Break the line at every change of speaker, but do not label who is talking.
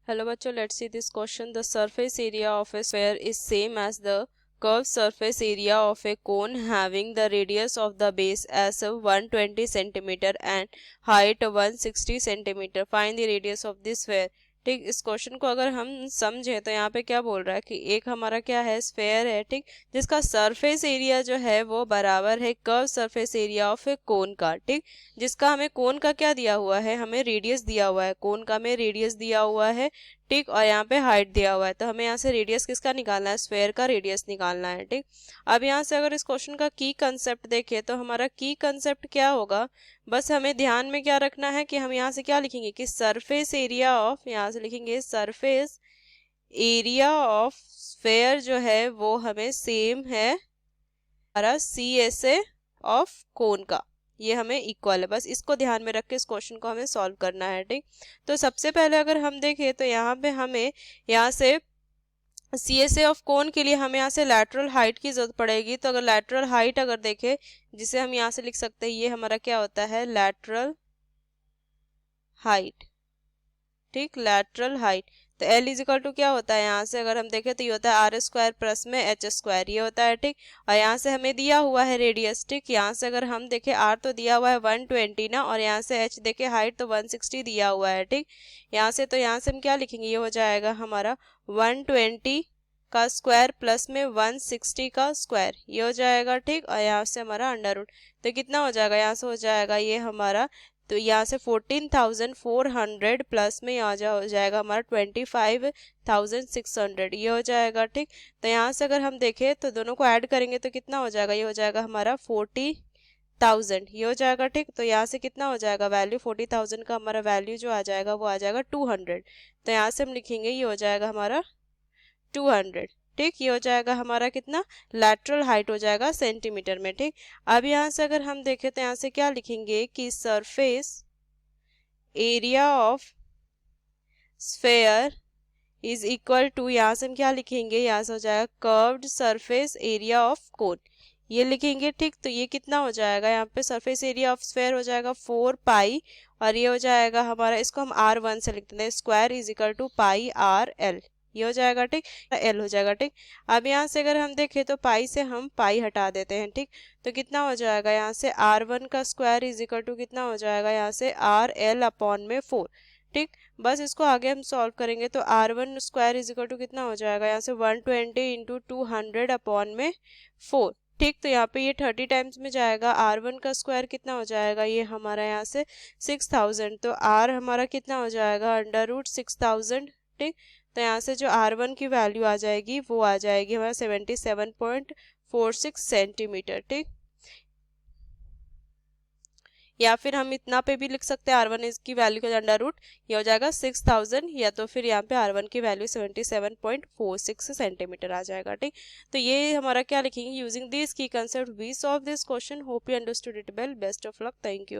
Hello बच्चों, let's see this question. The surface area of a sphere is same as the curved surface area of a cone having the radius of the base as 120 centimeter and height 160 centimeter. Find the radius of this sphere. ठीक, इस question को अगर हम समझें तो यहाँ पे क्या बोल रहा है कि एक हमारा क्या है, स्फेयर है, ठीक, जिसका सरफेस एरिया जो है वो बराबर है कर्व सरफेस एरिया ऑफ ए कोन का, ठीक, जिसका हमें कोन का क्या दिया हुआ है, हमें रेडियस दिया हुआ है, कोन का हमें रेडियस दिया हुआ है, ठीक, और यहाँ पे हाइट दिया हुआ है। तो हमें यहाँ से रेडियस किसका निकालना है, स्फेयर का रेडियस निकालना है, ठीक। अब यहाँ से अगर इस क्वेश्चन का की कंसेप्ट देखें तो हमारा की कंसेप्ट क्या होगा, बस हमें ध्यान में क्या रखना है कि हम यहाँ से क्या लिखेंगे कि सरफेस एरिया ऑफ, यहाँ से लिखेंगे सरफेस एरिया ऑफ स्फेयर जो है वो हमें सेम है हमारा CSA ऑफ कोन का, ये हमें इक्वल है। बस इसको ध्यान में रख के इस क्वेश्चन को हमें सॉल्व करना है, ठीक। तो सबसे पहले अगर हम देखें तो यहाँ पे हमें यहाँ से CSA ऑफ कोन के लिए हमें यहाँ से लैटरल हाइट की जरूरत पड़ेगी। तो अगर लैटरल हाइट अगर देखें, जिसे हम यहाँ से लिख सकते हैं, ये हमारा क्या होता है, लैटरल हाइट, ठीक, लैटरल हाइट। तो L इजिकल टू क्या होता है, यहाँ से अगर हम देखें तो ये होता है R स्क्वायर प्लस में H स्क्वायर, ये होता है, ठीक। और यहाँ से हमें दिया हुआ है रेडियस, ठीक, यहाँ से अगर हम देखें R तो दिया हुआ है 120 ना, और यहाँ से H देखें हाइट तो 160 दिया हुआ है, ठीक। यहाँ से तो यहाँ से हम क्या लिखेंगे, ये हो जाएगा हमारा 120 का स्क्वायर प्लस में 160 का स्क्वायर, ये हो जाएगा, ठीक। और यहाँ से हमारा अंडर रूट, तो कितना हो जाएगा, यहाँ से हो जाएगा ये हमारा, तो यहाँ से 14,400 प्लस में यहाँ हो जाएगा हमारा 25,600, ये हो जाएगा, ठीक। तो यहाँ से अगर हम देखें तो दोनों को ऐड करेंगे तो कितना हो जाएगा, ये हो जाएगा हमारा 40,000, ये हो जाएगा, ठीक। तो यहाँ से कितना हो जाएगा वैल्यू, 40,000 का हमारा वैल्यू जो आ जाएगा वो आ जाएगा 200। तो यहाँ से हम लिखेंगे ये हो जाएगा हमारा 200, ठीक, ये हो जाएगा हमारा कितना, लैटरल हाइट हो जाएगा सेंटीमीटर में, ठीक। अब यहाँ से अगर हम देखें तो यहाँ से क्या लिखेंगे कि surface area of sphere is equal to, यहाँ से हम क्या लिखेंगे, यहाँ से हो जाएगा curved surface area of cone, ये लिखेंगे, ठीक। तो ये कितना हो जाएगा, यहाँ पे सरफेस एरिया ऑफ स्फेयर हो जाएगा 4 पाई, और ये हो जाएगा हमारा, इसको हम R1 से लिख देते हैं, square is equal to pi RL, ये हो जाएगा, ठीक, L हो जाएगा, ठीक। अब यहाँ से अगर हम देखें तो पाई से हम पाई हटा देते हैं, ठीक। तो कितना हो जाएगा, यहाँ से R1 का स्क्वायर इज इक्वल टू कितना हो जाएगा, यहाँ से RL अपॉन में 4, ठीक। बस इसको आगे हम सॉल्व करेंगे तो R1 square is equal to कितना हो जाएगा, यहाँ से 120 इंटू 200 अपॉन में 4, ठीक। तो यहाँ पे ये 30 टाइम्स में जाएगा, R1 का स्क्वायर कितना हो जाएगा, ये हमारा यहाँ से 6000, तो R हमारा कितना हो जाएगा, अंडर रूट 6000, ठीक। तो यहाँ से जो R1 की वैल्यू आ जाएगी वो आ जाएगी हमारा 77.46 सेंटीमीटर, ठीक। या फिर हम इतना पे भी लिख सकते हैं, R1 की वैल्यू का अंडर रूट, ये हो जाएगा 6000, या तो फिर यहाँ पे R1 की वैल्यू 77.46 सेंटीमीटर आ जाएगा, ठीक। तो ये हमारा क्या लिखेंगे, यूजिंग दिस की concept we solve this question, hope you understood it well, best of luck, thank you.